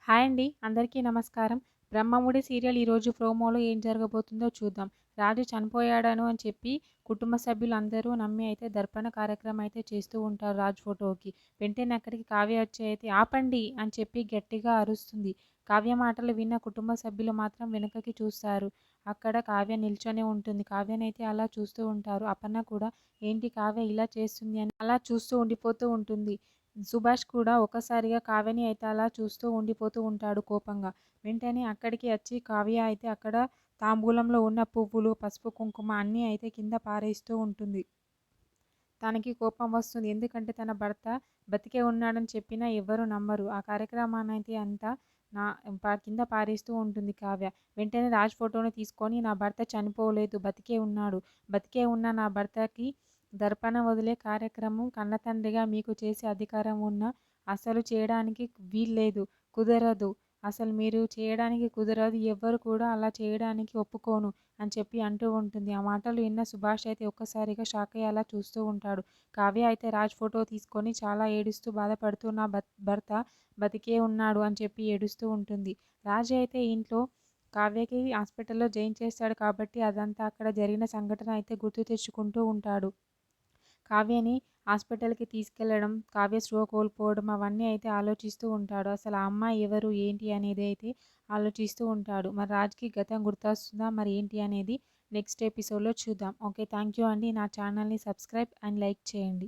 Hi అండి. అందరికీ నమస్కారం. 'బ్రహ్మముడి' సీరియల్ ఈరోజు ప్రోమోలో ఏం జరగబోతుందో చూద్దాం. రాజు చనిపోయాడను అని చెప్పి కుటుంబ సభ్యులందరూ నమ్మి అయితే దర్పణ కార్యక్రమం అయితే చేస్తూ ఉంటారు రాజు ఫోటోకి. వెంటనే అక్కడికి కావ్య వచ్చి అయితే ఆపండి అని చెప్పి గట్టిగా అరుస్తుంది. కావ్య మాటలు విన్న కుటుంబ సభ్యులు మాత్రం వెనుకకి చూస్తారు. అక్కడ కావ్య నిల్చొనే ఉంటుంది. కావ్యనైతే అలా చూస్తూ ఉంటారు. అపర్ణ కూడా ఏంటి కావ్య ఇలా చేస్తుంది అని అలా చూస్తూ ఉండిపోతూ ఉంటుంది. సుభాష్ కూడా ఒక్కసారిగా కావ్యని అయితే అలా చూస్తూ ఉండిపోతూ ఉంటాడు కోపంగా. వెంటనే అక్కడికి వచ్చి కావ్య అయితే అక్కడ తాంబూలంలో ఉన్న పువ్వులు, పసుపు, కుంకుమ అన్నీ అయితే కింద పారేస్తూ ఉంటుంది. తనకి కోపం వస్తుంది. ఎందుకంటే తన భర్త బతికే ఉన్నాడని చెప్పినా ఎవ్వరు నమ్మరు. ఆ కార్యక్రమాన్నయితే అంతా నా కింద పారేస్తూ ఉంటుంది కావ్య. వెంటనే రాజ్ ఫోటోని తీసుకొని నా భర్త చనిపోలేదు, బతికే ఉన్నాడు. బతికే ఉన్న నా భర్తకి దర్పణం వదిలే కార్యక్రమం కన్నతండ్రిగా మీకు చేసే అధికారం ఉన్నా అసలు చేయడానికి వీల్లేదు, కుదరదు. అసలు మీరు చేయడానికి కుదరదు. ఎవ్వరు కూడా అలా చేయడానికి ఒప్పుకోను అని చెప్పి అంటూ ఉంటుంది. ఆ మాటలు విన్న సుభాష్ అయితే ఒక్కసారిగా షాక్ అయ్యి అలా చూస్తూ ఉంటాడు. కావ్య అయితే రాజ్ ఫోటో తీసుకొని చాలా ఏడుస్తూ బాధపడుతూ నా భర్త బతికే ఉన్నాడు అని చెప్పి ఏడుస్తూ ఉంటుంది. రాజ్ అయితే ఇంట్లో కావ్యకి హాస్పిటల్లో జాయిన్ చేస్తాడు కాబట్టి అదంతా అక్కడ జరిగిన సంఘటన అయితే గుర్తు తెచ్చుకుంటూ ఉంటాడు. కావ్యని హాస్పిటల్కి తీసుకెళ్లడం, కావ్య స్పృహ కోల్పోవడం అవన్నీ అయితే ఆలోచిస్తూ ఉంటాడు. అసలు ఆ అమ్మాయి ఎవరు ఏంటి అనేది అయితే ఆలోచిస్తూ ఉంటాడు. మరి రాజ్కి గతం గుర్తొస్తుందా మరి ఏంటి అనేది నెక్స్ట్ ఎపిసోడ్లో చూద్దాం. ఓకే, థ్యాంక్ యూ అండి. నా ఛానల్ని సబ్స్క్రైబ్ అండ్ లైక్ చేయండి.